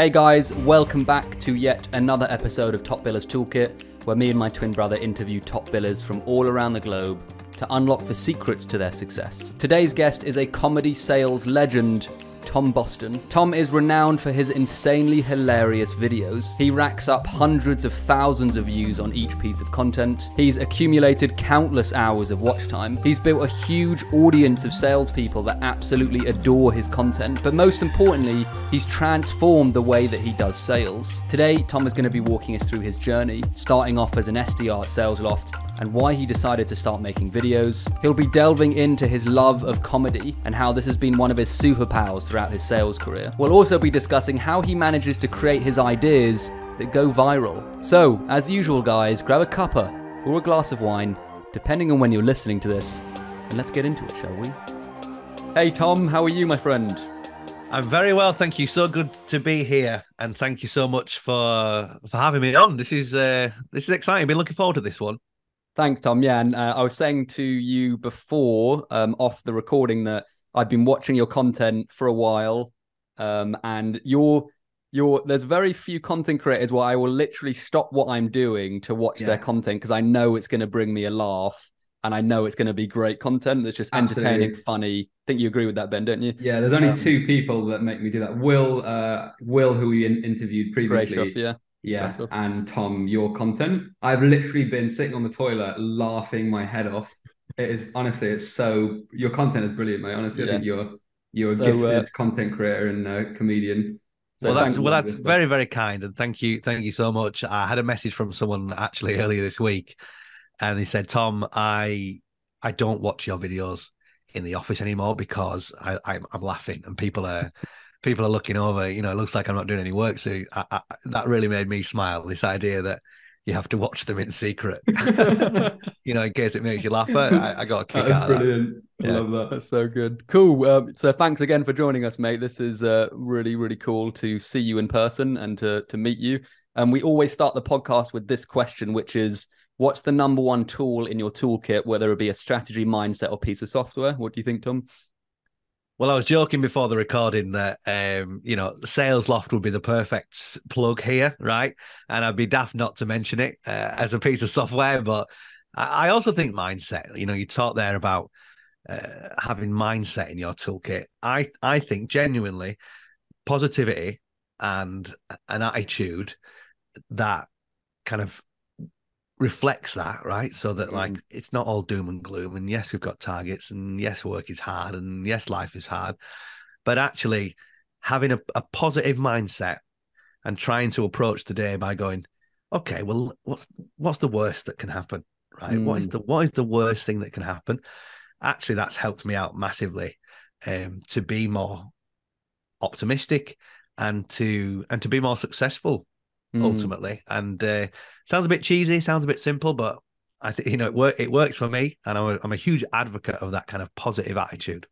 Hey guys, welcome back to yet another episode of Top Billers Toolkit, where me and my twin brother interview top billers from all around the globe to unlock the secrets to their success. Today's guest is a comedy sales legend, Tom Boston. Tom is renowned for his insanely hilarious videos. He racks up hundreds of thousands of views on each piece of content. He's accumulated countless hours of watch time. He's built a huge audience of salespeople that absolutely adore his content. But most importantly, he's transformed the way that he does sales. Today, Tom is going to be walking us through his journey, starting off as an SDR at Salesloft, and why he decided to start making videos. He'll be delving into his love of comedy and how this has been one of his superpowers throughout his sales career. We'll also be discussing how he manages to create his ideas that go viral. So, as usual guys, grab a cuppa or a glass of wine, depending on when you're listening to this, and let's get into it, shall we? Hey Tom, how are you, my friend? I'm very well, thank you. So good to be here, and thank you so much for having me on. This is exciting. I've been looking forward to this one. Thanks, Tom. Yeah, and I was saying to you before, off the recording, that I've been watching your content for a while, and there's very few content creators where I will literally stop what I'm doing to watch their content because I know it's going to bring me a laugh, and I know it's going to be great content that's just entertaining, funny. I think you agree with that, Ben, don't you? Yeah, there's only two people that make me do that. Will, who we interviewed previously. Great stuff, yeah. Yeah, and Tom, your content. I've literally been sitting on the toilet laughing my head off. It is honestly, your content is brilliant, mate. Honestly, I think you're a gifted content creator and comedian. So that's very, very kind, and thank you so much. I had a message from someone actually earlier this week, and he said, "Tom, I don't watch your videos in the office anymore because I'm laughing, and people are looking over. You know, it looks like I'm not doing any work." So that really made me smile. This idea that you have to watch them in secret, you know, in case it makes you laugh. I got a kick out of that. Brilliant. I love that. That's so good. Cool. So thanks again for joining us, mate. This is really, really cool to see you in person and to meet you. And we always start the podcast with this question, which is, what's the number one tool in your toolkit, whether it be a strategy, mindset, or piece of software? What do you think, Tom? Well, I was joking before the recording that, Salesloft would be the perfect plug here, right? And I'd be daft not to mention it as a piece of software. But I also think mindset, you know, you talked there about having mindset in your toolkit. I think genuinely positivity and an attitude that kind of reflects that, right? So that like it's not all doom and gloom, and yes, we've got targets, and yes, work is hard, and yes, life is hard, but actually having a positive mindset and trying to approach the day by going, okay, well, what's the worst that can happen, right? What is the worst thing that can happen? Actually, that's helped me out massively to be more optimistic and to be more successful ultimately. And sounds a bit cheesy, sounds a bit simple, but I think, you know, it works for me, and I'm a huge advocate of that kind of positive attitude.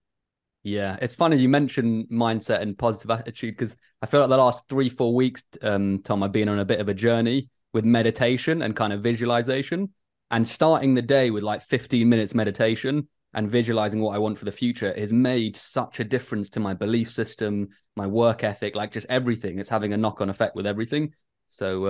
Yeah, it's funny you mentioned mindset and positive attitude, because I feel like the last 3-4 weeks, Tom, I've been on a bit of a journey with meditation and kind of visualization, and starting the day with like 15 minutes meditation and visualizing what I want for the future has made such a difference to my belief system, my work ethic, like just everything. It's having a knock-on effect with everything. So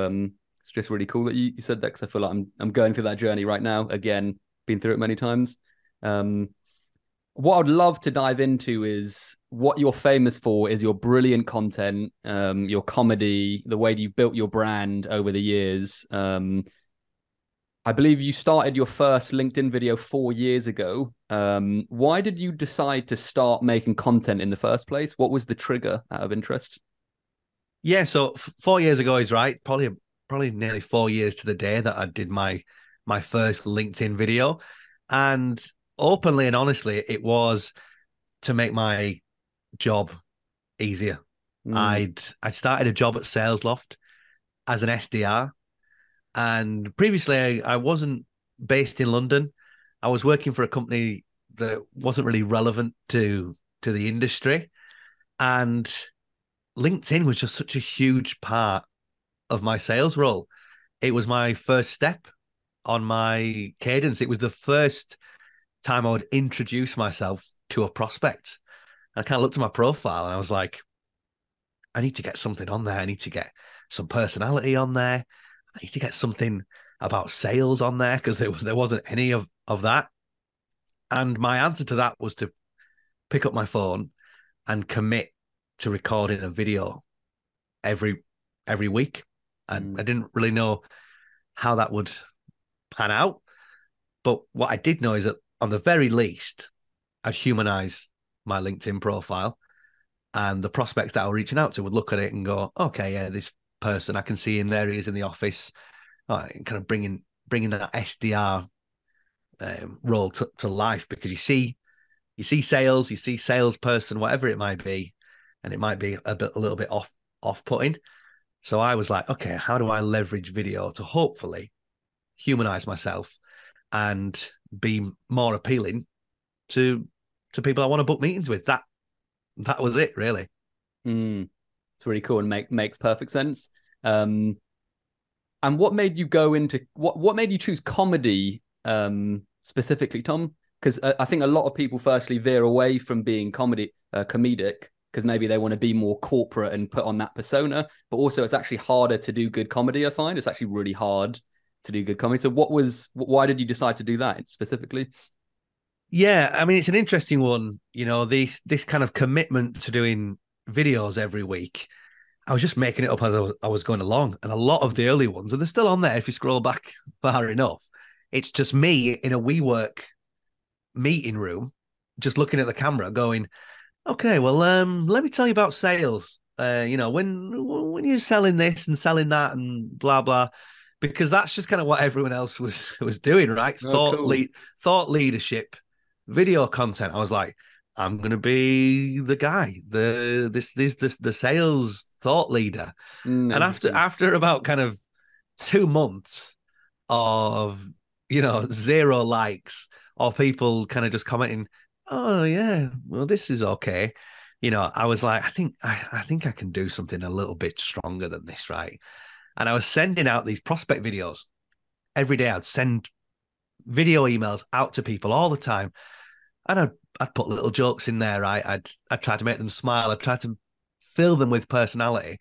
it's just really cool that you said that, because I feel like I'm going through that journey right now. Again, been through it many times. What I'd love to dive into is what you're famous for is your brilliant content, your comedy, the way you've built your brand over the years. I believe you started your first LinkedIn video 4 years ago. Why did you decide to start making content in the first place? What was the trigger out of interest? Yeah, so 4 years ago is right. Probably nearly 4 years to the day that I did my first LinkedIn video. And openly and honestly, it was to make my job easier. I'd started a job at Salesloft as an SDR. And previously, I wasn't based in London. I was working for a company that wasn't really relevant to the industry. And LinkedIn was just such a huge part of my sales role. It was my first step on my cadence. It was the first time I would introduce myself to a prospect. I kind of looked at my profile and I was like, I need to get something on there. I need to get some personality on there. I need to get something about sales on there, because there wasn't any of that. And my answer to that was to pick up my phone and commit to recording a video every week. I didn't really know how that would pan out. But what I did know is that on the very least, I'd humanize my LinkedIn profile, and the prospects that I was reaching out to would look at it and go, okay, yeah, this person, I can see him there, he is in the office, kind of bringing that SDR role to life, because you see sales, you see salesperson, whatever it might be, and it might be a little bit off-putting. So I was like, okay, how do I leverage video to hopefully humanize myself and be more appealing to people I want to book meetings with? That was it, really. It's really cool and makes perfect sense. And what made you go into what made you choose comedy specifically, Tom? Because I think a lot of people firstly veer away from being comedic because maybe they want to be more corporate and put on that persona, but also it's actually harder to do good comedy. I find it's actually really hard to do good comedy. So why did you decide to do that specifically? Yeah, I mean, it's an interesting one. You know, this kind of commitment to doing videos every week, I was just making it up as I was going along. And a lot of the early ones, and they're still on there if you scroll back far enough, it's just me in a WeWork meeting room, just looking at the camera going, okay, well, let me tell you about sales. When you're selling this and selling that and blah, blah, because that's just kind of what everyone else was doing, right? Thought leadership, video content. I was like, I'm going to be the guy, the sales thought leader. And after about kind of 2 months of, 0 likes or people kind of just commenting, oh yeah, well, this is okay. I was like, I think I can do something a little bit stronger than this, right? And I was sending out these prospect videos every day. I'd send video emails out to people all the time. And I'd put little jokes in there, right? I'd try to make them smile. I'd try to fill them with personality.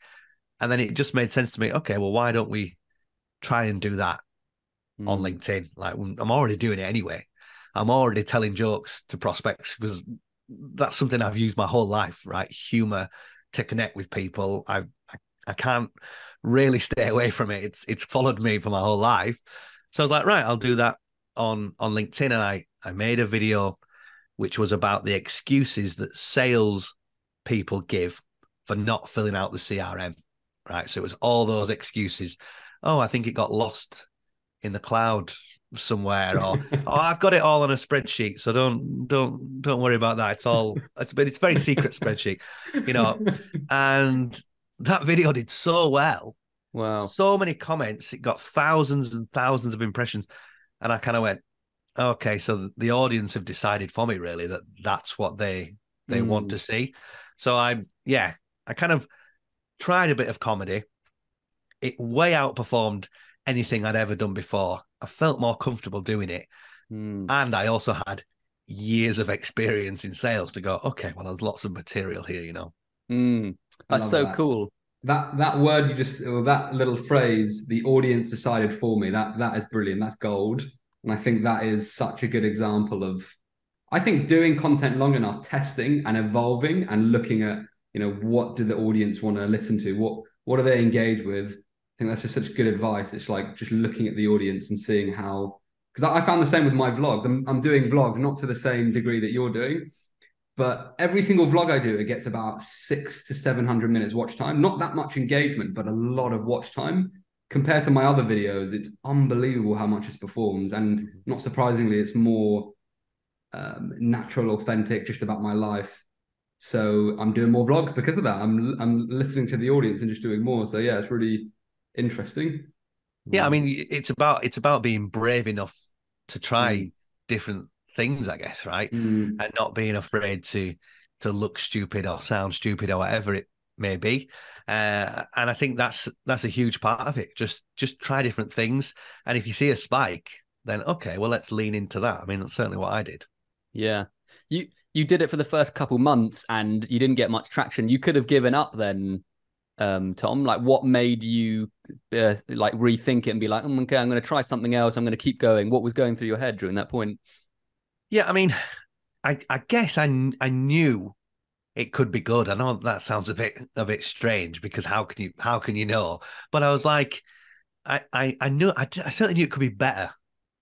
And then it just made sense to me. Okay, well, why don't we try and do that on LinkedIn? Like, I'm already doing it anyway. I'm already telling jokes to prospects because that's something I've used my whole life, right? Humor to connect with people. I can't really stay away from it. It's followed me for my whole life. So I was like, right, I'll do that on LinkedIn. And I made a video which was about the excuses that sales people give for not filling out the CRM, right? So it was all those excuses. Oh, I think it got lost in the cloud somewhere, or I've got it all on a spreadsheet, so don't worry about that. It's a very secret spreadsheet, And that video did so well. Wow. So many comments. It got thousands and thousands of impressions. And I kind of went, okay, so the audience have decided for me, really, that that's what they want to see. So I kind of tried a bit of comedy. It way outperformed anything I'd ever done before. I felt more comfortable doing it. And I also had years of experience in sales to go, okay, well, there's lots of material here, That's so cool. That word that little phrase, the audience decided for me, that is brilliant. That's gold. And I think that is such a good example of, I think, doing content long enough, testing and evolving and looking at, what do the audience want to listen to? What are they engaged with? I think that's just such good advice. It's like just looking at the audience and seeing how, because I found the same with my vlogs. I'm doing vlogs, not to the same degree that you're doing, but every single vlog I do, it gets about 600 to 700 minutes watch time. Not that much engagement, but a lot of watch time. Compared to my other videos, it's unbelievable how much it performs. And not surprisingly, it's more natural, authentic, just about my life. So I'm doing more vlogs because of that. I'm listening to the audience and just doing more. So yeah, it's really interesting. Yeah, I mean, it's about being brave enough to try different things, I guess, right? And not being afraid to look stupid or sound stupid or whatever it may be. And I think that's a huge part of it. Just try different things. And if you see a spike, then okay, well, let's lean into that. I mean, that's certainly what I did. Yeah. You did it for the first couple months and you didn't get much traction. You could have given up then Tom? Like, what made you like rethink it and be like, okay, I'm going to try something else. I'm going to keep going. What was going through your head during that point? Yeah, I mean, I guess I knew it could be good. I know that sounds a bit strange, because how can you know? But I was like, I knew I certainly knew it could be better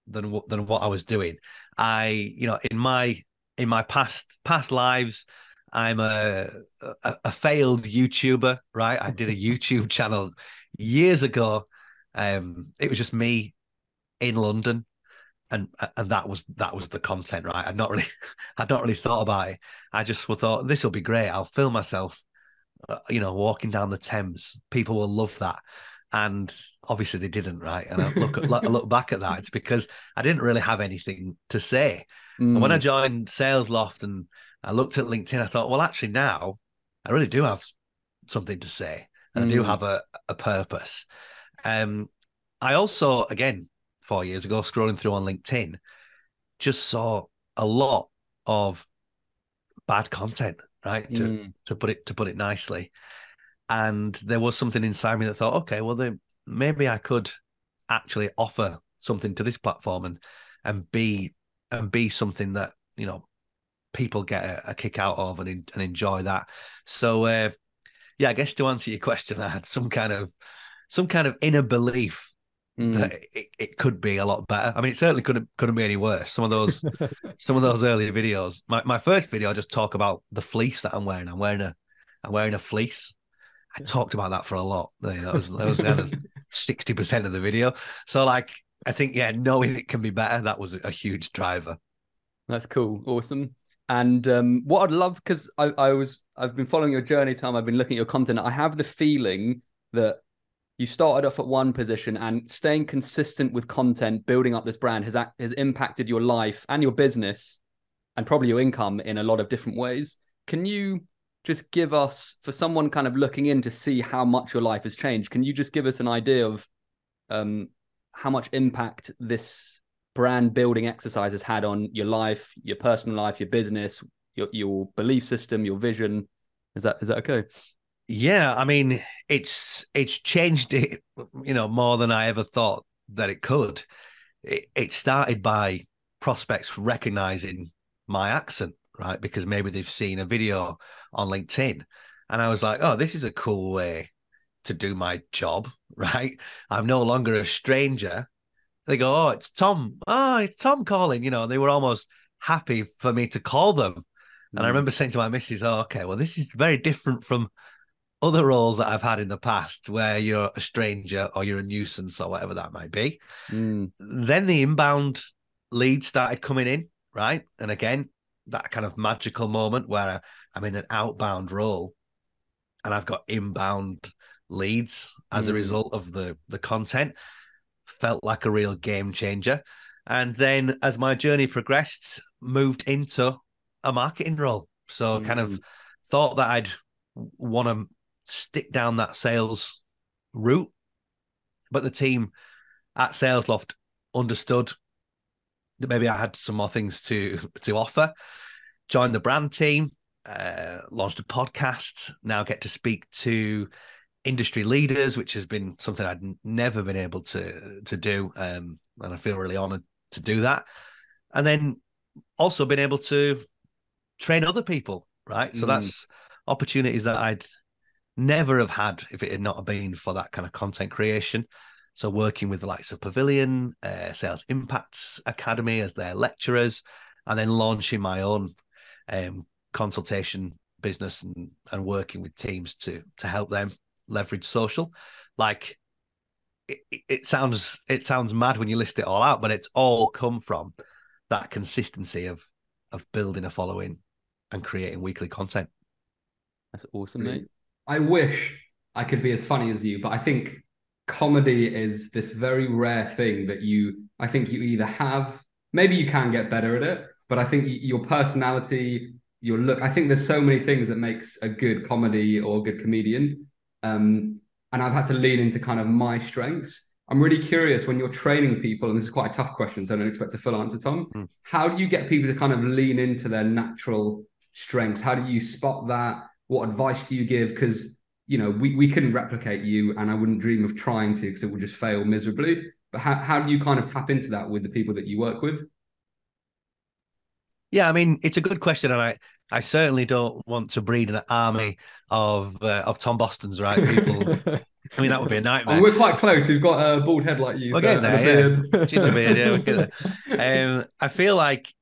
than what I was doing. In my past lives, I'm a failed YouTuber, right? I did a YouTube channel years ago. It was just me in London, and that was the content, right? I'd not really thought about it. I just thought, this will be great. I'll film myself, walking down the Thames. People will love that. And obviously they didn't, right? And I look back at that, it's because I didn't really have anything to say. And when I joined Salesloft and I looked at LinkedIn, I thought, well, actually now I really do have something to say, and I do have a purpose. I also, again, 4 years ago, scrolling through on LinkedIn, just saw a lot of bad content, right? To put it nicely. And there was something inside me that thought, okay, well, then maybe I could actually offer something to this platform and be something that people get a kick out of and enjoy that. So yeah, I guess to answer your question, I had some kind of inner belief that it could be a lot better. I mean, it certainly couldn't be any worse. Some of those earlier videos. My first video, I just talk about the fleece that I'm wearing. I'm wearing a fleece. I talked about that for a lot. That was kind of 60% of the video. So like, I think, yeah, knowing it can be better, that was a huge driver. That's cool. Awesome. And what I'd love, because I've been following your journey, Tom. I've been looking at your content. I have the feeling that you started off at one position, and staying consistent with content, building up this brand has impacted your life and your business and probably your income in a lot of different ways. Can you just give us, for someone kind of looking in to see how much your life has changed, can you just give us an idea of how much impact this brand building exercise has had on your life, your personal life, your business, your belief system, your vision? Is that okay? Yeah, I mean, it's changed it, more than I ever thought that it could. It started by prospects recognizing my accent, right? Because maybe they've seen a video on LinkedIn, and I was like, oh, this is a cool way to do my job, right? I'm no longer a stranger. They go, oh, it's Tom. Oh, it's Tom calling. They were almost happy for me to call them. And I remember saying to my missus, oh, okay, well, this is very different from other roles that I've had in the past where you're a stranger or you're a nuisance or whatever that might be. Then the inbound leads started coming in, right? And again, that kind of magical moment where I'm in an outbound role and I've got inbound leads as a result of the content, felt like a real game changer. And then as my journey progressed, moved into a marketing role. So kind of thought that I'd want to stick down that sales route, but the team at Salesloft understood that maybe I had some more things to offer. Joined the brand team, launched a podcast, now get to speak to industry leaders, which has been something I'd never been able to do, and I feel really honored to do that. And then also been able to train other people, right? So that's opportunities that I'd never have had if it had not been for that kind of content creation. So working with the likes of Pavilion, Sales Impacts Academy as their lecturers, and then launching my own consultation business and working with teams to help them leverage social. Like it sounds mad when you list it all out, but it's all come from that consistency of building a following and creating weekly content. That's awesome, mate. I wish I could be as funny as you, but I think comedy is this very rare thing that I think you either have, maybe you can get better at it, but I think your personality, your look, I think there's so many things that makes a good comedy or a good comedian. And I've had to lean into kind of my strengths. I'm really curious when you're training people, and this is quite a tough question, so I don't expect a full answer, Tom. How do you get people to kind of lean into their natural strengths? How do you spot that? What advice do you give? Because you know, we couldn't replicate you, and I wouldn't dream of trying to because it would just fail miserably. But how do you kind of tap into that with the people that you work with? Yeah, I mean, it's a good question, and I certainly don't want to breed an army of Tom Bostons, right? People, I mean, that would be a And nightmare. we're quite close. We've got a bald head like you, We're so, getting and a there, yeah. beard. Ginger beard, yeah, we're getting there. I feel like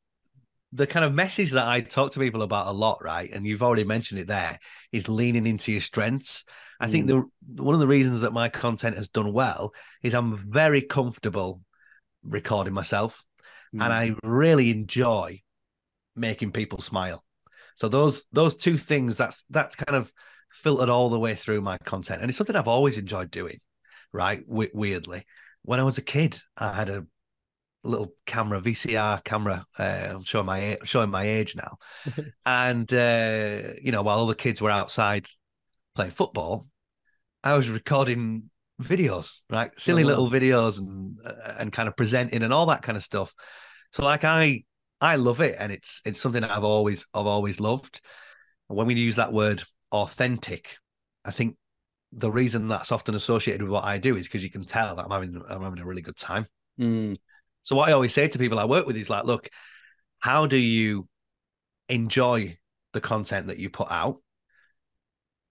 the kind of message that I talk to people about a lot, right? And you've already mentioned it there, is leaning into your strengths. I think one of the reasons that my content has done well is I'm very comfortable recording myself, and I really enjoy making people smile. So those two things, that's kind of filtered all the way through my content, and it's something I've always enjoyed doing. Right, weirdly, when I was a kid, I had a little camera, VCR camera. I'm showing my age now, and you know, while other kids were outside playing football, I was recording videos, right, Oh, silly little wow. videos, and kind of presenting and all that kind of stuff. So like I love it, and it's something that I've always loved. When we use that word authentic, I think the reason that's often associated with what I do is because you can tell that I'm having a really good time. So what I always say to people I work with is like, look, how do you enjoy the content that you put out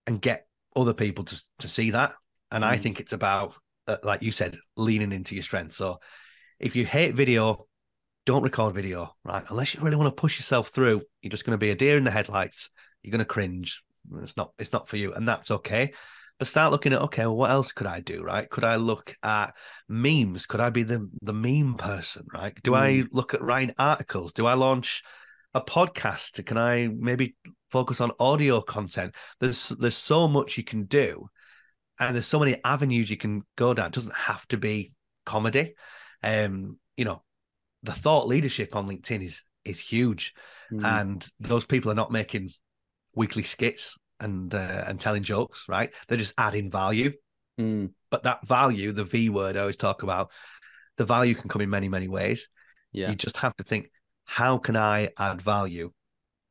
and get other people to see that? And I think it's about, like you said, leaning into your strengths. So if you hate video, don't record video, right? Unless you really want to push yourself through, you're just going to be a deer in the headlights. You're going to cringe. It's not for you, and that's okay. But start looking at, okay, well, what else could I do, right? Could I look at memes? Could I be the meme person, right? Do I look at writing articles? Do I launch a podcast? Can I maybe focus on audio content? There's so much you can do, and there's so many avenues you can go down. It doesn't have to be comedy. You know, the thought leadership on LinkedIn is huge, and those people are not making weekly skits and telling jokes, right? They're just adding value. But that value, the V word I always talk about, the value can come in many, many ways. Yeah. You just have to think, how can I add value,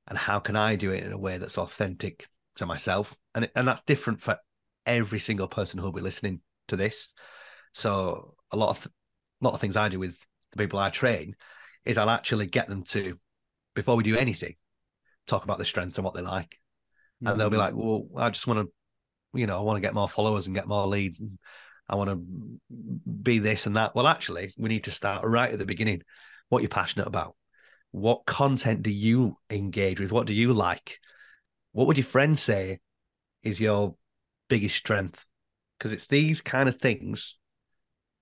and how can I do it in a way that's authentic to myself? And that's different for every single person who'll be listening to this. So a lot of things I do with the people I train is I'll actually get them to, before we do anything, talk about their strengths and what they like. And they'll be like, well, I just want to, you know, I want to get more followers and get more leads, and I want to be this and that. Well, actually, we need to start right at the beginning. What you're passionate about. What content do you engage with? What do you like? What would your friends say is your biggest strength? Because it's these kind of things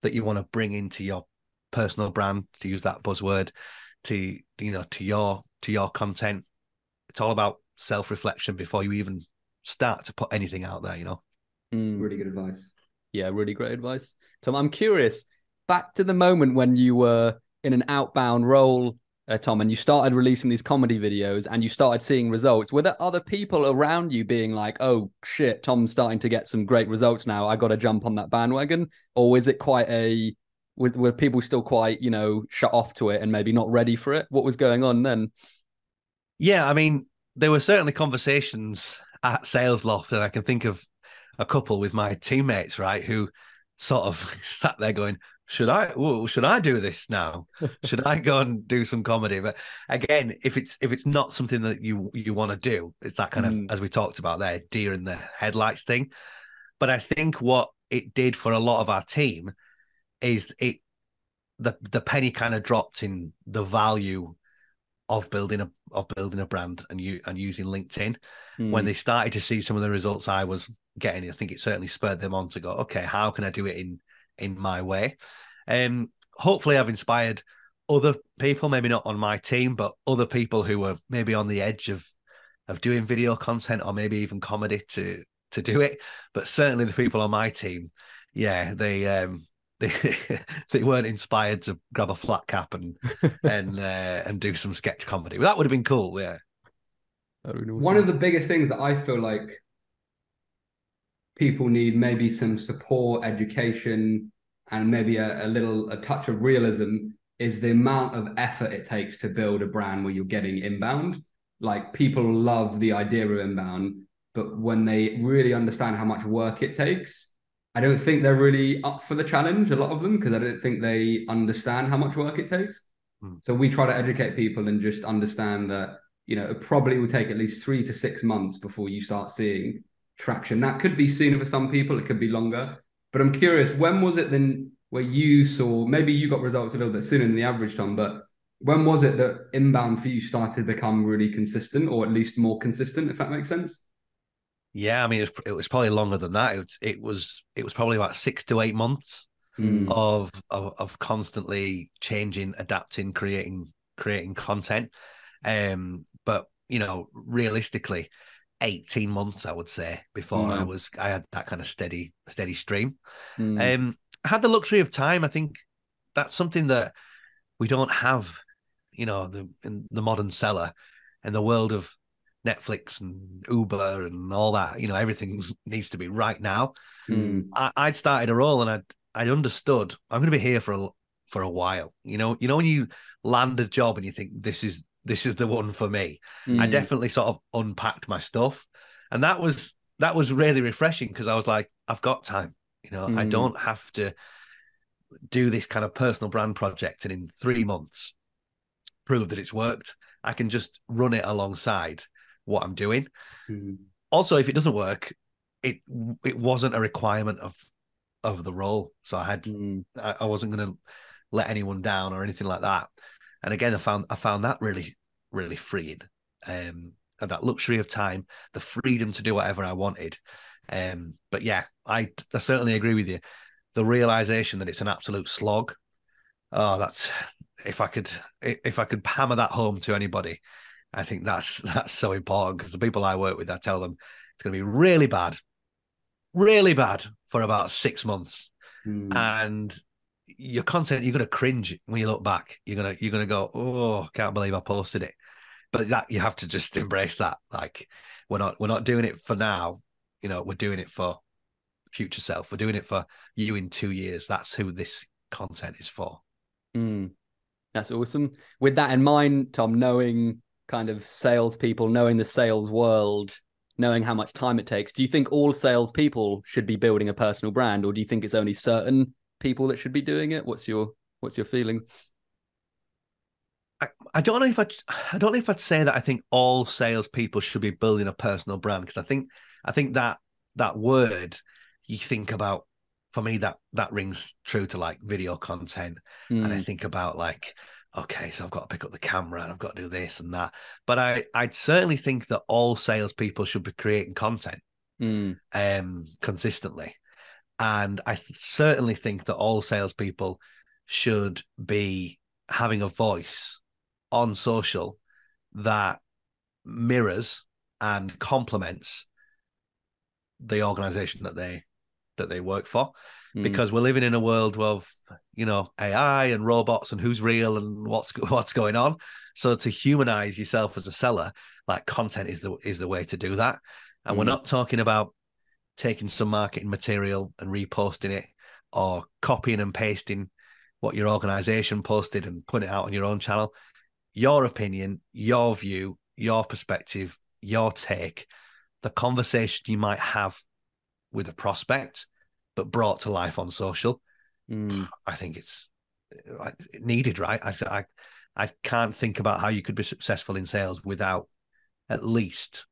that you want to bring into your personal brand, to use that buzzword, to, you know, to your content. It's all about self-reflection before you even start to put anything out there, you know. Really good advice. Yeah, really great advice. Tom, I'm curious, back to the moment when you were in an outbound role, Tom, and you started releasing these comedy videos and you started seeing results. Were there other people around you being like, oh shit, Tom's starting to get some great results now, I got to jump on that bandwagon? Or was it quite were people still quite, you know, shut off to it and maybe not ready for it? What was going on then? Yeah, I mean, there were certainly conversations at Salesloft, and I can think of a couple with my teammates, right, who sort of sat there going, should I do this now? Should I go and do some comedy? But again, if it's not something that you want to do, it's that kind of, as we talked about there, deer in the headlights thing. But I think what it did for a lot of our team is the penny kind of dropped in the value of building a brand and using LinkedIn. When they started to see some of the results I was getting, I think it certainly spurred them on to go, okay, how can I do it in my way? Hopefully I've inspired other people, maybe not on my team, but other people who were maybe on the edge of doing video content or maybe even comedy to do it. But certainly the people on my team, yeah, they they weren't inspired to grab a flat cap and do some sketch comedy. But that would have been cool, yeah. One of the biggest things that I feel like people need maybe some support, education, and maybe a touch of realism is the amount of effort it takes to build a brand where you're getting inbound. Like, people love the idea of inbound, but when they really understand how much work it takes, I don't think they're really up for the challenge, a lot of them, because I don't think they understand how much work it takes. So we try to educate people and just understand that, it probably will take at least 3 to 6 months before you start seeing traction. That could be sooner for some people, it could be longer. But I'm curious, when was it then where you saw, maybe you got results a little bit sooner than the average, Tom, but when was it that inbound for you started to become really consistent, or at least more consistent, if that makes sense? Yeah, I mean, it was probably longer than that. It was probably about 6 to 8 months of constantly changing, adapting, creating content. But realistically, 18 months, I would say, before I had that kind of steady stream. I had the luxury of time. I think that's something that we don't have, in the modern seller, in the world of Netflix and Uber and all that. Everything needs to be right now. I'd started a role and I'd understood I'm going to be here for a while. When you land a job and you think this is the one for me. I definitely sort of unpacked my stuff, and that was really refreshing, because I was like, I've got time. I don't have to do this kind of personal brand project and in 3 months prove that it's worked. I can just run it alongside what I'm doing. Also, if it doesn't work, it wasn't a requirement of the role. So I wasn't going to let anyone down or anything like that. And again, I found that really, really freeing. And that luxury of time, the freedom to do whatever I wanted. But yeah, I certainly agree with you. The realization that it's an absolute slog. Oh, that's if I could hammer that home to anybody, I think that's so important, because the people I work with, I tell them it's going to be really bad for about 6 months, and your content, you're going to cringe when you look back. You're gonna go, oh, can't believe I posted it. But that, you have to just embrace that. Like, we're not doing it for now. We're doing it for future self. We're doing it for you in 2 years. That's who this content is for. That's awesome. With that in mind, Tom, knowing kind of salespeople, knowing the sales world, knowing how much time it takes, do you think all salespeople should be building a personal brand, or do you think it's only certain people that should be doing it? What's your feeling? I don't know if I'd say that I think all salespeople should be building a personal brand, because I think that word, you think about, for me, that rings true to like video content. And I think about like, okay, so I've got to pick up the camera and I've got to do this and that. But I'd certainly think that all salespeople should be creating content consistently. And I certainly think that all salespeople should be having a voice on social that mirrors and complements the organization that they work for, because we're living in a world of AI and robots and who's real and what's going on. So to humanize yourself as a seller, like, content is the way to do that. And we're not talking about taking some marketing material and reposting it, or copying and pasting what your organization posted and putting it out on your own channel. Your opinion, your view, your perspective, your take, the conversation you might have with a prospect, but brought to life on social. I think it's needed, right? I can't think about how you could be successful in sales without at least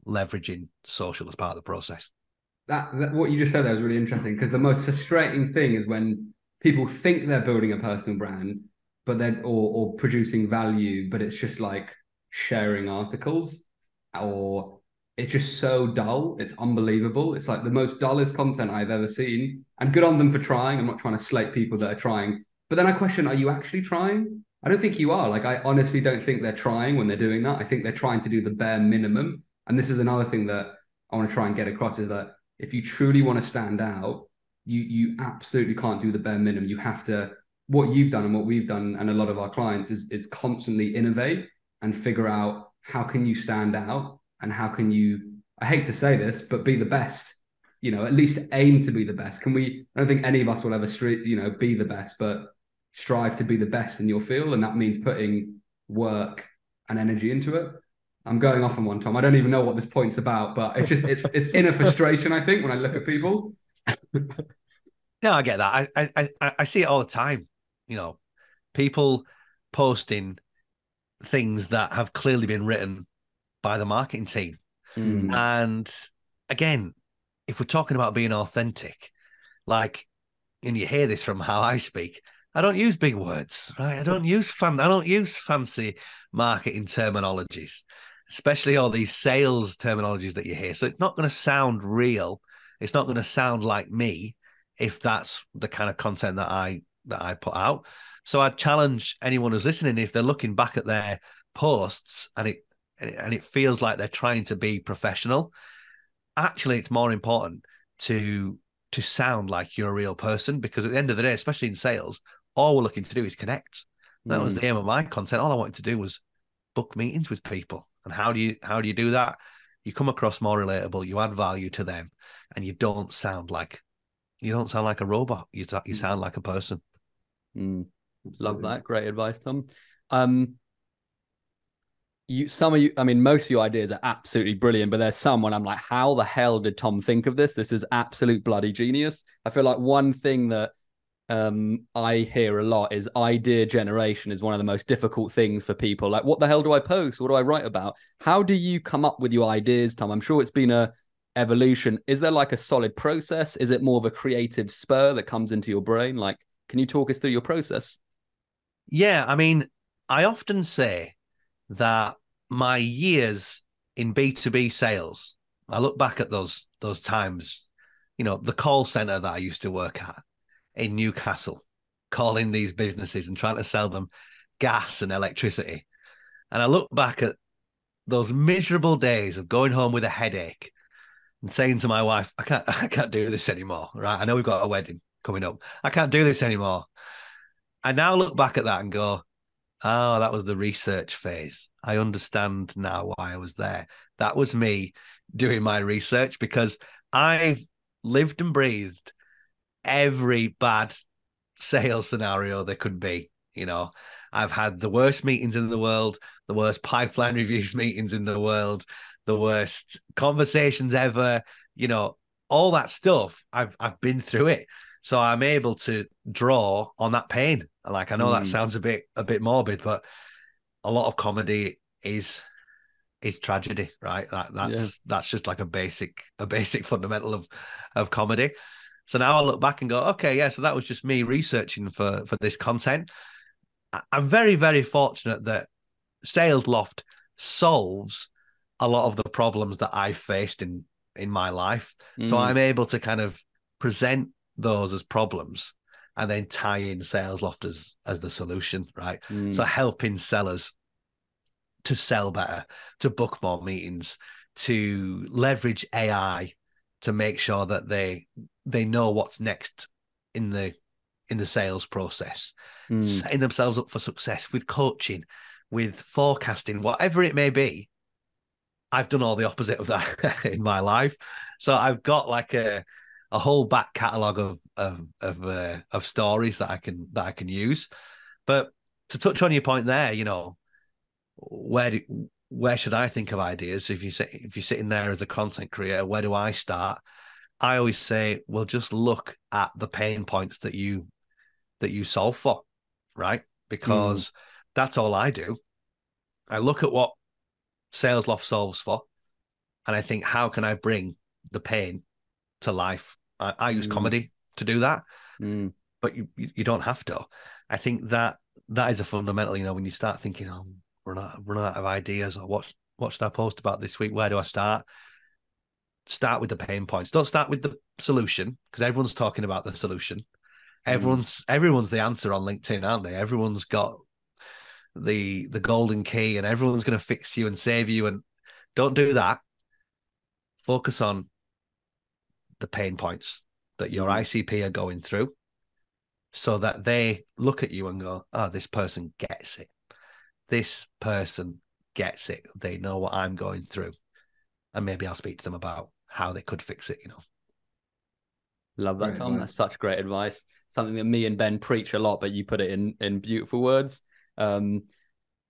leveraging social as part of the process. That what you just said there was really interesting, because the most frustrating thing is when people think they're building a personal brand, but they're or producing value, but it's just like sharing articles, or it's just so dull. It's unbelievable. It's like the most dullest content I've ever seen. And good on them for trying. I'm not trying to slate people that are trying. But then I question, are you actually trying? I don't think you are. Like, I honestly don't think they're trying when they're doing that. I think they're trying to do the bare minimum. And this is another thing that I want to try and get across, is that if you truly want to stand out, you absolutely can't do the bare minimum. You have to, what you've done and what we've done, and a lot of our clients, is constantly innovate and figure out how can you stand out, and how can you, I hate to say this, but be the best, at least aim to be the best. I don't think any of us will ever be the best, but strive to be the best in your field. And that means putting work and energy into it. I'm going off on one, Tom. I don't even know what this point's about, but it's just it's inner frustration, I think, when I look at people. No, I get that. I see it all the time. You know, people posting things that have clearly been written by the marketing team. And again, if we're talking about being authentic, like, and you hear this from how I speak, I don't use big words, right? I don't use fancy marketing terminologies, especially all these sales terminologies that you hear. So it's not going to sound real. It's not going to sound like me if that's the kind of content that I put out. So I'd challenge anyone who's listening, if they're looking back at their posts and it feels like they're trying to be professional, actually it's more important to sound like you're a real person, because at the end of the day, especially in sales, all we're looking to do is connect. That was the aim of my content. All I wanted to do was book meetings with people. And how do you do that? You come across more relatable, you add value to them, and you don't sound like a robot. You sound like a person. Love that. Great advice, Tom. I mean, most of your ideas are absolutely brilliant, but there's some when I'm like, how the hell did Tom think of this? This is absolute bloody genius. I feel like one thing that I hear a lot is idea generation is one of the most difficult things for people. Like, what the hell do I post? What do I write about? How do you come up with your ideas, Tom? I'm sure it's been a evolution. Is there like a solid process? Is it more of a creative spur that comes into your brain? Like, can you talk us through your process? Yeah, I mean, I often say that my years in B2B sales, I look back at those times, the call center that I used to work at in Newcastle, calling these businesses and trying to sell them gas and electricity. And I look back at those miserable days of going home with a headache and saying to my wife, I can't do this anymore, right? I know we've got a wedding coming up. I can't do this anymore. I now look back at that and go, oh, that was the research phase. I understand now why I was there. That was me doing my research, because I've lived and breathed every bad sales scenario there could be. I've had the worst meetings in the world, the worst pipeline reviews meetings in the world, the worst conversations ever, all that stuff. I've been through it. So I'm able to draw on that pain. Like, I know that sounds a bit morbid, but a lot of comedy is tragedy, right? That's just like a basic fundamental of comedy. So now I look back and go, okay, yeah, so that was just me researching for this content. I'm very, very fortunate that Salesloft solves a lot of the problems that I faced in my life. So I'm able to kind of present those as problems and then tie in Salesloft as the solution, right? So helping sellers to sell better, to book more meetings, to leverage AI to make sure that they know what's next in the sales process, setting themselves up for success with coaching, with forecasting, whatever it may be. I've done all the opposite of that in my life. So I've got like a whole back catalogue of stories that I can use. But to touch on your point there, where should I think of ideas? If you're sitting there as a content creator, where do I start? I always say, well, just look at the pain points that you solve for, right? Because that's all I do. I look at what Salesloft solves for, and I think, how can I bring the pain to life? I use comedy to do that, but you don't have to. I think that is a fundamental. When you start thinking, oh, run out of ideas, or what should I post about this week? Where do I start? Start with the pain points. Don't start with the solution, because everyone's talking about the solution. Everyone's the answer on LinkedIn, aren't they? Everyone's got the golden key, and everyone's going to fix you and save you. And don't do that. Focus on the pain points that your ICP are going through, so that they look at you and go, oh, this person gets it. This person gets it. They know what I'm going through. And maybe I'll speak to them about how they could fix it, Love that, Tom. That's such great advice. Something that me and Ben preach a lot, but you put it in beautiful words.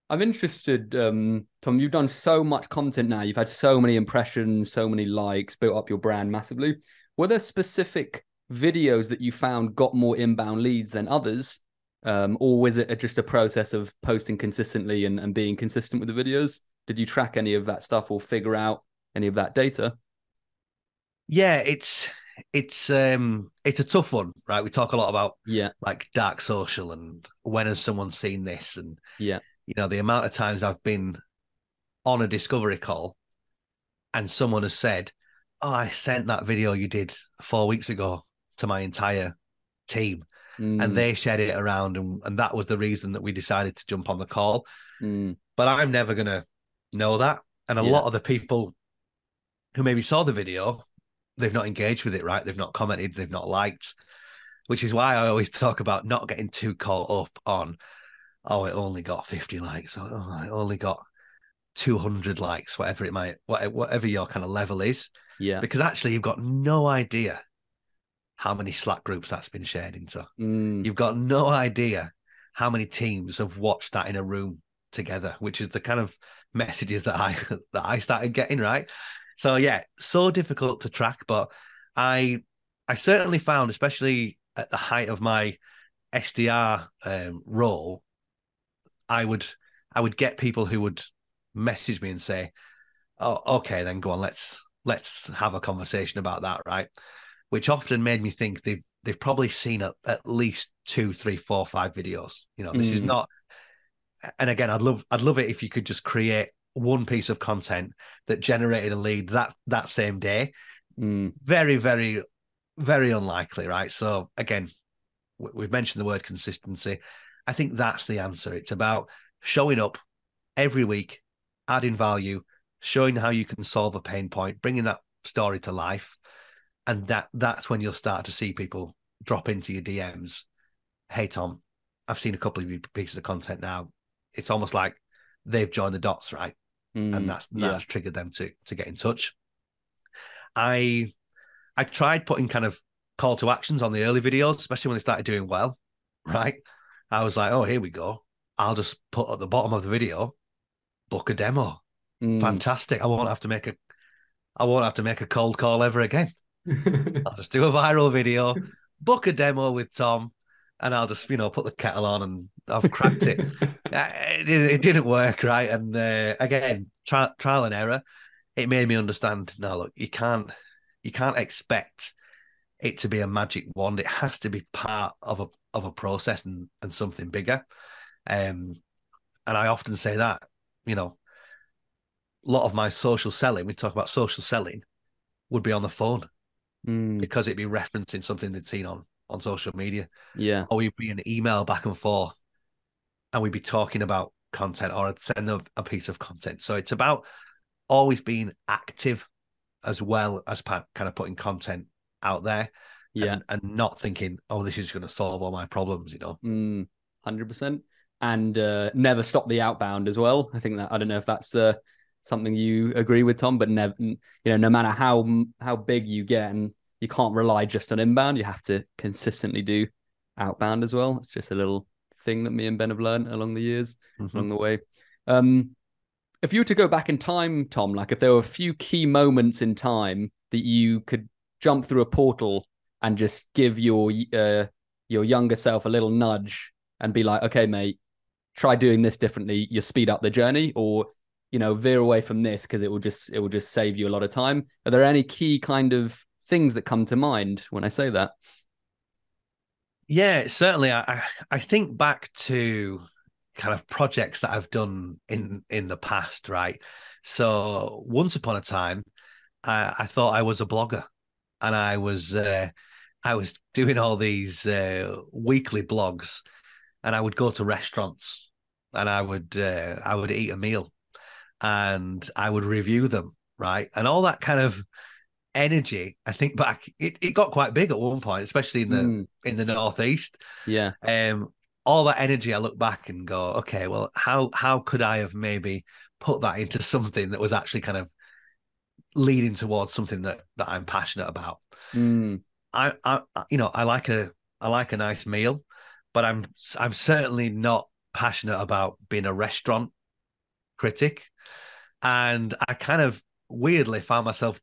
I'm interested, Tom, you've done so much content now. You've had so many impressions, so many likes, built up your brand massively. Were there specific videos that you found got more inbound leads than others? Or was it just a process of posting consistently and being consistent with the videos? Did you track any of that stuff or figure out any of that data? Yeah, it's a tough one, right? We talk a lot about Yeah, like dark social and when has someone seen this, and yeah. the amount of times I've been on a discovery call and someone has said, "Oh, I sent that video you did 4 weeks ago to my entire team," and Mm, they shared it around, and that was the reason that we decided to jump on the call. mm, But I'm never gonna know that, and a yeah. lot of the people who maybe saw the video, they've not engaged with it, right? They've not commented, they've not liked, which is why I always talk about not getting too caught up on, oh, it only got 50 likes, or oh, it only got 200 likes, whatever your kind of level is, Yeah. because actually you've got no idea how many Slack groups that's been shared into. Mm, You've got no idea how many teams have watched that in a room together, which is the kind of messages that I started getting, right? So yeah, so difficult to track, but I certainly found, especially at the height of my SDR role, I would get people who would message me and say, "Oh, okay, then go on, let's have a conversation about that," right? Which often made me think they've probably seen at least 2, 3, 4, 5 videos. This is mm, not. And again, I'd love it if you could just create one piece of content that generated a lead that same day. mm, Very, very, very unlikely, right? So again, we've mentioned the word consistency. I think that's the answer. It's about showing up every week, adding value, showing how you can solve a pain point, bringing that story to life, and that's when you'll start to see people drop into your DMs. Hey Tom, I've seen a couple of your pieces of content now. It's almost like they've joined the dots, right? And yeah. that's triggered them to get in touch. I tried putting kind of call to actions on the early videos, especially when they started doing well, right? I was like, oh, here we go. I'll just put at the bottom of the video, book a demo. Mm. Fantastic. I won't have to make a cold call ever again. I'll just do a viral video, book a demo with Tom, and I'll just, put the kettle on and I've cracked it. It didn't work, right? And again, trial and error. It made me understand. Now, look, you can't expect it to be a magic wand. It has to be part of a process and something bigger. And I often say that, a lot of my social selling, we talk about social selling, would be on the phone Mm. because it'd be referencing something they'd seen on social media, Yeah. or we'd be an email back and forth, and we'd be talking about content, or I'd send them a piece of content. So it's about always being active as well as kind of putting content out there, Yeah. and not thinking, oh, this is going to solve all my problems. 100%. And never stop the outbound as well. I think that, I don't know if that's something you agree with, Tom, but never, no matter how big you get, and you can't rely just on inbound, you have to consistently do outbound as well. It's just a little thing that me and Ben have learned along the years, along the way. If you were to go back in time, Tom, like if there were a few key moments in time that you could jump through a portal and just give your younger self a little nudge and be like, okay, mate, try doing this differently, you speed up the journey, or veer away from this because it will just save you a lot of time. Are there any key kind of things that come to mind when I say that? Yeah, certainly. I think back to kind of projects that I've done in the past, right? So once upon a time, I thought I was a blogger, and I was doing all these weekly blogs, and I would go to restaurants, and I would eat a meal, and I would review them, right? And all that kind of energy, I think back, it got quite big at one point, especially in the Northeast. Yeah. All that energy, I look back and go, okay, well, how could I have maybe put that into something that was actually kind of leading towards something that I'm passionate about? Mm. I like a nice meal, but I'm certainly not passionate about being a restaurant critic, and I kind of weirdly found myself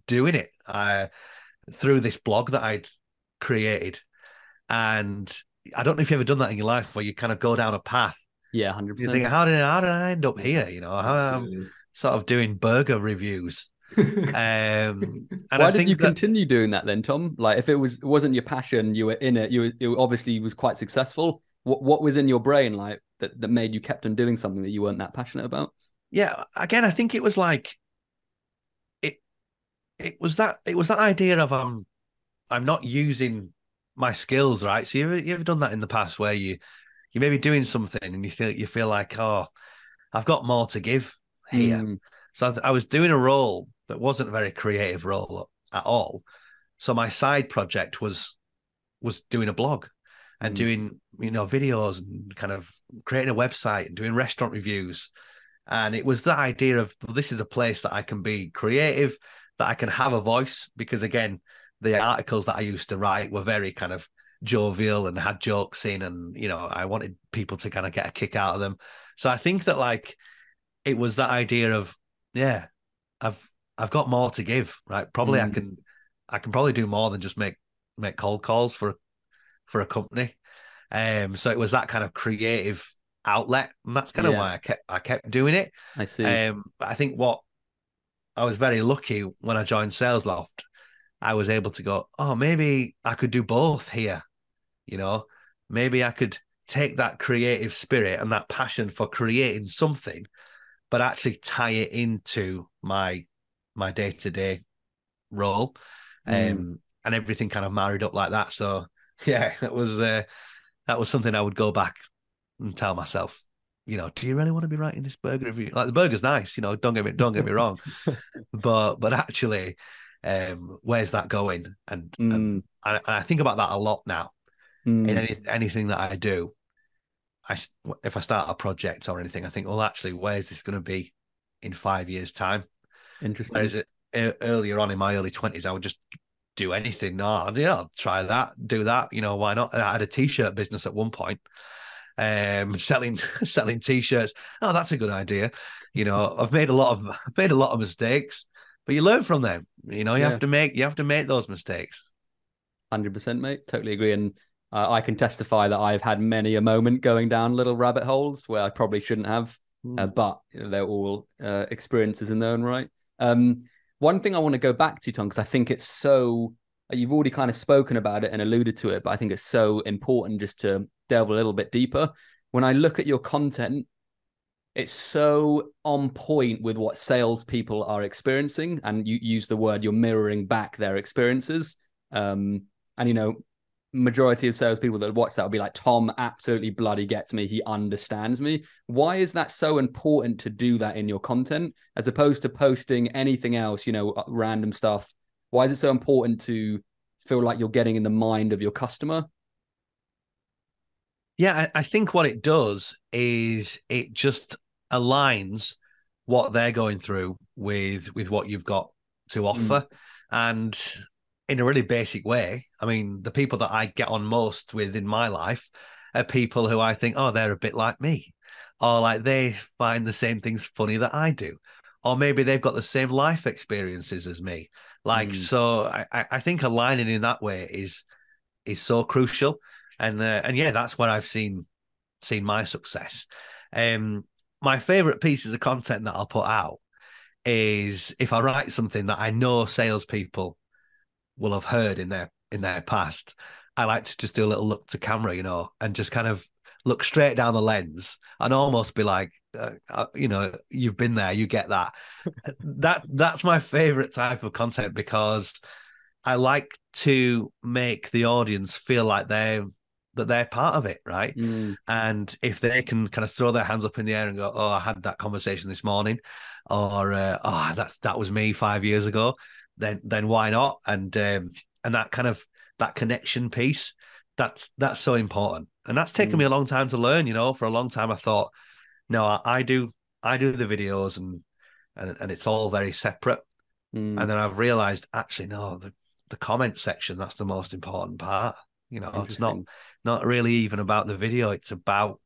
doing it through this blog that I'd created. And I don't know if you've ever done that in your life, where you kind of go down a path. Yeah, You 100%. think, how did I end up here? How I'm Absolutely. sort of doing burger reviews. And Why I did you think that, continue doing that then, Tom? Like, if it wasn't your passion, you were in it. It obviously was quite successful. What was in your brain like that made you kept on doing something that you weren't that passionate about? yeah, again, I think it was like it. It was that idea of I'm not using my skills right. So you ever done that in the past where you may be doing something and you feel like, oh, I've got more to give here. Mm, So I was doing a role that wasn't a very creative role at all. So my side project was doing a blog and doing videos and kind of creating a website and doing restaurant reviews. And it was the idea of, well, this is a place that I can be creative, that I can have a voice, because again, the articles that I used to write were very kind of jovial and had jokes in, and I wanted people to kind of get a kick out of them. So I think that like it was that idea of, yeah, I've got more to give, right? Probably I can probably do more than just make cold calls for a company. So it was that kind of creative outlet, and that's kind of yeah, why I kept doing it. I see. But I think what I was very lucky when I joined Salesloft, I was able to go, oh, maybe I could do both here. Maybe I could take that creative spirit and that passion for creating something, but actually tie it into my day-to-day role. And everything kind of married up like that. So yeah, that was something I would go back and tell myself, do you really want to be writing this burger review? Like, the burger's nice, don't get me wrong, but actually, where's that going? And I think about that a lot now. In anything that I do, if I start a project or anything, I think, well, actually, where's this going to be in 5 years' time? Interesting. Whereas earlier on in my early 20s, I would just do anything. No, yeah, I'll try that, do that. Why not? And I had a t-shirt business at one point, selling t-shirts. Oh, that's a good idea. I've made a lot of mistakes, but you learn from them. You Yeah. have to make those mistakes. 100%, mate. Totally agree. And I can testify that I've had many a moment going down little rabbit holes where I probably shouldn't have, but they're all experiences in their own right. One thing I want to go back to, Tom, because I think it's so, you've already kind of spoken about it and alluded to it, but I think it's so important just to delve a little bit deeper. When I look at your content, it's so on point with what salespeople are experiencing. And you use the word, you're mirroring back their experiences. And, majority of salespeople that watch that will be like, Tom absolutely bloody gets me. He understands me. Why is that so important to do that in your content as opposed to posting anything else, random stuff? Why is it so important to feel like you're getting in the mind of your customer? Yeah, I think what it does is it just aligns what they're going through with what you've got to offer. And in a really basic way, I mean, the people that I get on most with in my life are people who I think, oh, they're a bit like me, or like they find the same things funny that I do, or maybe they've got the same life experiences as me. So I think aligning in that way is so crucial. And yeah, that's where I've seen my success. My favorite pieces of content that I'll put out is if I write something that I know salespeople will have heard in their past. I like to just do a little look to camera, and just kind of look straight down the lens and almost be like, you've been there, you get that. That's my favorite type of content, because I like to make the audience feel like they're part of it, right? And if they can kind of throw their hands up in the air and go, oh, I had that conversation this morning, or oh, that was me 5 years ago, then why not? And that kind of that connection piece, that's so important. And that's taken me a long time to learn. For a long time I thought, no, I do the videos and it's all very separate. And then I've realized, actually, no, the comment section, that's the most important part. It's not really even about the video. It's about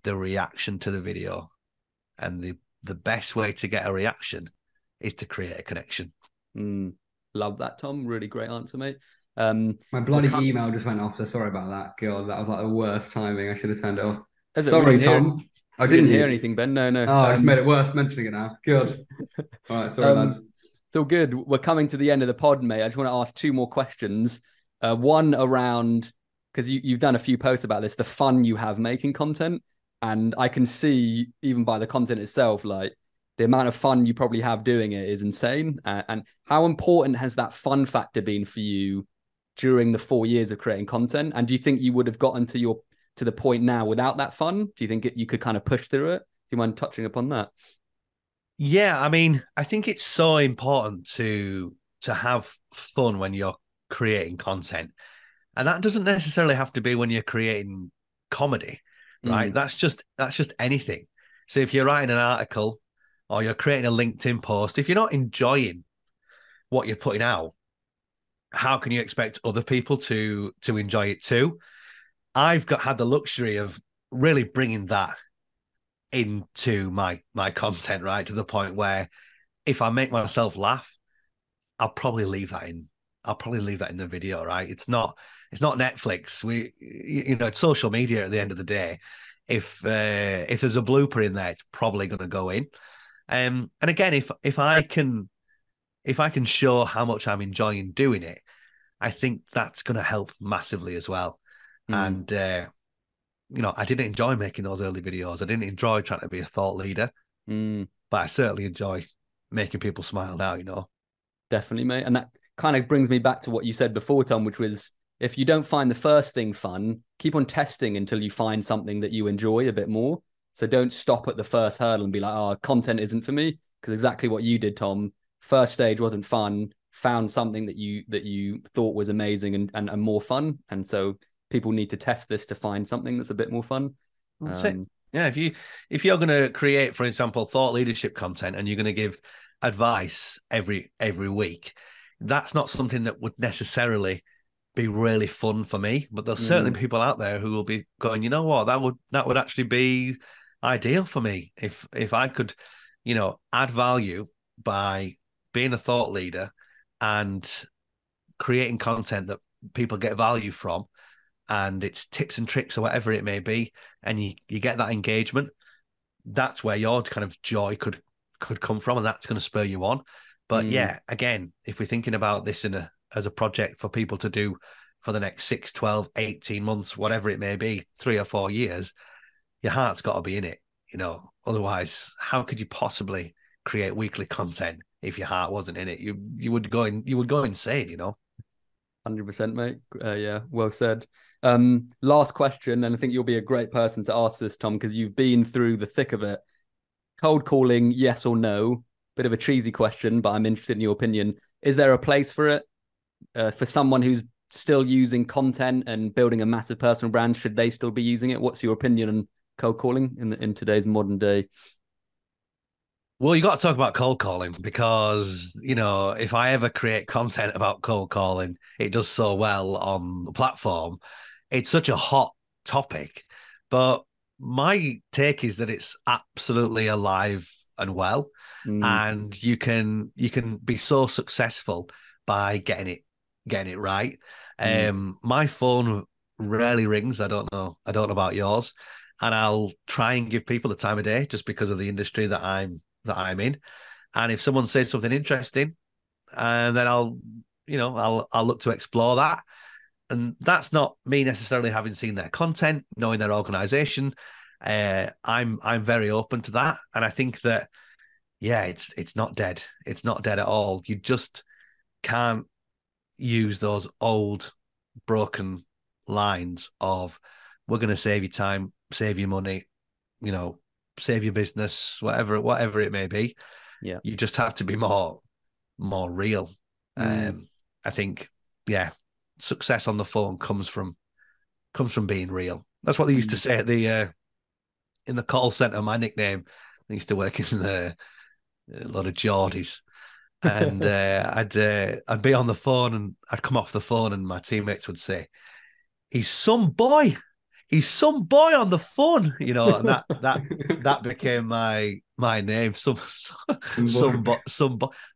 the reaction to the video. And the best way to get a reaction is to create a connection. Love that, Tom. Really great answer, mate. My bloody email just went off, so sorry about that. God, that was like the worst timing. I should have turned it off. Sorry, Tom. I didn't hear anything, Ben. No. Oh, I just made it worse mentioning it now. Good. All right, sorry, lads. It's all good. We're coming to the end of the pod, mate. I just want to ask 2 more questions. One around, because you've done a few posts about this, the fun you have making content. And I can see, even by the content itself, like the amount of fun you probably have doing it is insane. And how important has that fun factor been for you during the 4 years of creating content? And do you think you would have gotten to the point now without that fun? Do you think you could kind of push through it? Do you mind touching upon that? Yeah, I mean, I think it's so important to have fun when you're creating content. And that doesn't necessarily have to be when you're creating comedy, right? That's just anything. So if you're writing an article or you're creating a LinkedIn post, if you're not enjoying what you're putting out, how can you expect other people to enjoy it too? I've had the luxury of really bringing that into my content, right? To the point where if I make myself laugh, I'll probably leave that in. I'll probably leave that in the video, right? It's not Netflix. It's social media at the end of the day. If there's a blooper in there, it's probably going to go in. And again, if I can show how much I'm enjoying doing it, I think that's going to help massively as well. And I didn't enjoy making those early videos. I didn't enjoy trying to be a thought leader, but I certainly enjoy making people smile now. Definitely, mate. And that kind of brings me back to what you said before, Tom, which was, if you don't find the first thing fun, keep on testing until you find something that you enjoy a bit more. So don't stop at the first hurdle and be like, oh, content isn't for me. Because exactly what you did, Tom. First stage wasn't fun, found something that you thought was amazing and more fun. And so people need to test this to find something that's a bit more fun. That's it. Yeah, if you're going to create, for example, thought leadership content, and you're going to give advice every week, that's not something that would necessarily be really fun for me. But there's certainly people out there who will be going, you know what, that would actually be ideal for me if I could, add value by being a thought leader and creating content that people get value from, and it's tips and tricks or whatever it may be, and you get that engagement. That's where your kind of joy could come from, and that's going to spur you on. But yeah, again, if we're thinking about this as a project for people to do for the next 6, 12, 18 months, whatever it may be, 3 or 4 years, your heart's got to be in it. Otherwise, how could you possibly create weekly content if your heart wasn't in it? You would go insane. 100%, mate. Yeah, well said. Last question, and I think you'll be a great person to ask this, Tom, because you've been through the thick of it. Cold calling, yes or no? Bit of a cheesy question, but I'm interested in your opinion. Is there a place for it? For someone who's still using content and building a massive personal brand, should they still be using it? What's your opinion on cold calling in today's modern day? Well, you got to talk about cold calling because, if I ever create content about cold calling, it does so well on the platform. It's such a hot topic, but my take is that it's absolutely alive and well, and you can be so successful by getting it right. My phone rarely rings. I don't know about yours, and I'll try and give people the time of day just because of the industry that I'm in. And if someone says something interesting, and then I'll look to explore that. And that's not me necessarily having seen their content, knowing their organization. I'm very open to that. And I think that, yeah, it's not dead. It's not dead at all. You just can't use those old broken lines of, we're going to save you time, save you money, save your business, whatever it may be. Yeah, you just have to be more real. I think, yeah, success on the phone comes from being real. That's what they used to say at in the call center. My nickname, I used to work in a lot of Geordies, and I'd be on the phone, and I'd come off the phone, and my teammates would say, "He's some boy. he's some boy on the phone, you know, and that became my name. Some boy,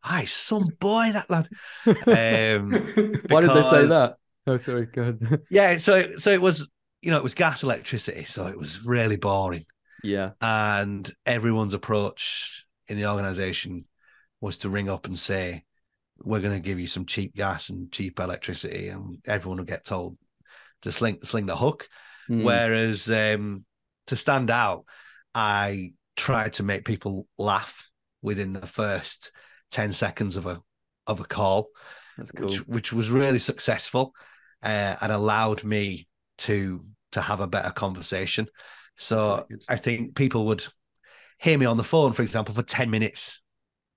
aye, some boy, that lad. Why did they say that? Oh, sorry, go ahead. Yeah, so it was, you know, it was gas electricity, so it was really boring. Yeah. And everyone's approach in the organization was to ring up and say, we're going to give you some cheap gas and cheap electricity, and everyone would get told to sling the hook. Whereas to stand out, I tried to make people laugh within the first 10 seconds of a call. That's cool. Which was really successful, and allowed me to have a better conversation. So really, I think people would hear me on the phone, for example, for 10 minutes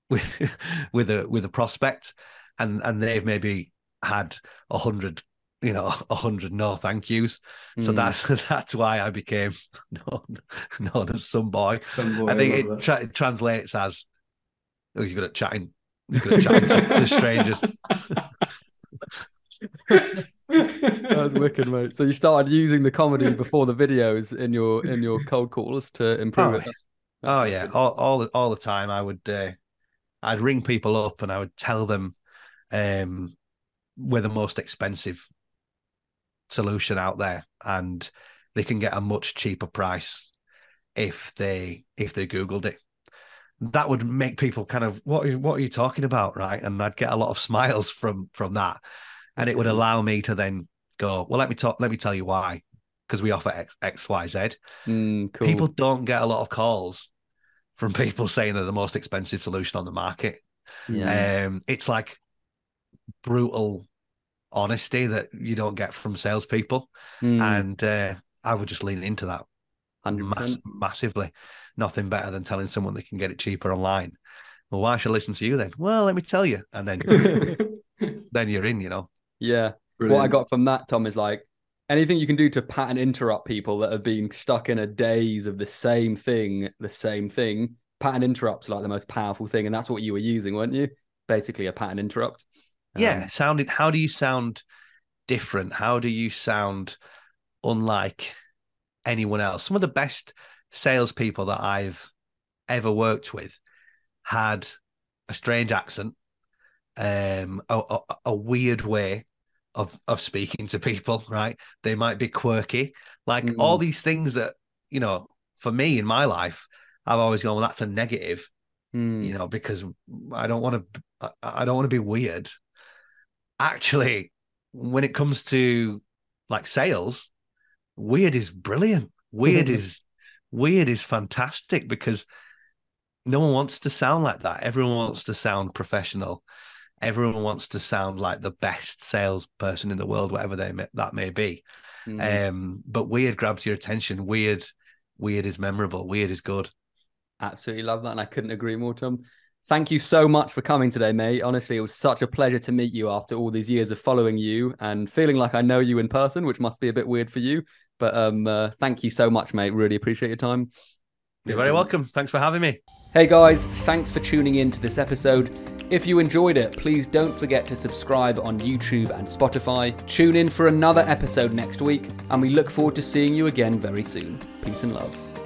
with a prospect, and they've maybe had 100 no thank yous. So that's why I became known as some boy. I think it translates as, oh, he's good at chatting. He's good at chatting to strangers. That was wicked, mate. So you started using the comedy before the videos in your cold calls to improve it. That's yeah, all the time. I'd ring people up and I would tell them we're the most expensive solution out there, and they can get a much cheaper price if they Googled it. That would make people kind of, what are you talking about, right? And I'd get a lot of smiles from that, and it would allow me to then go, well, let me tell you why, because we offer X, Y, Z. Cool. People don't get a lot of calls from people saying they're the most expensive solution on the market. Yeah. It's like brutal honesty that you don't get from salespeople, and I would just lean into that 100%. Massively. Nothing better than telling someone they can get it cheaper online. Well, why should I listen to you then? Well, let me tell you, and then then you're in, you know. Yeah. Brilliant. What I got from that, Tom, is like anything you can do to pattern interrupt people that are being stuck in a daze of the same thing. Pattern interrupts like the most powerful thing, and that's what you were using, weren't you? Basically, a pattern interrupt. Yeah, how do you sound different? How do you sound unlike anyone else? Some of the best salespeople that I've ever worked with had a strange accent, a weird way of speaking to people, right? They might be quirky, like all these things that, you know, for me in my life, I've always gone, well, that's a negative, you know, because I don't want to be weird. Actually, when it comes to like sales, weird is brilliant. Weird is fantastic, because no one wants to sound like that. Everyone wants to sound professional. Everyone wants to sound like the best salesperson in the world, whatever that may be. But weird grabs your attention. Weird is memorable. Weird is good. Absolutely love that, and I couldn't agree more, Tom. Thank you so much for coming today, mate. Honestly, it was such a pleasure to meet you after all these years of following you and feeling like I know you in person, which must be a bit weird for you. But thank you so much, mate. Really appreciate your time. You're very welcome. Thanks for having me. Hey guys, thanks for tuning in to this episode. If you enjoyed it, please don't forget to subscribe on YouTube and Spotify. Tune in for another episode next week, and we look forward to seeing you again very soon. Peace and love.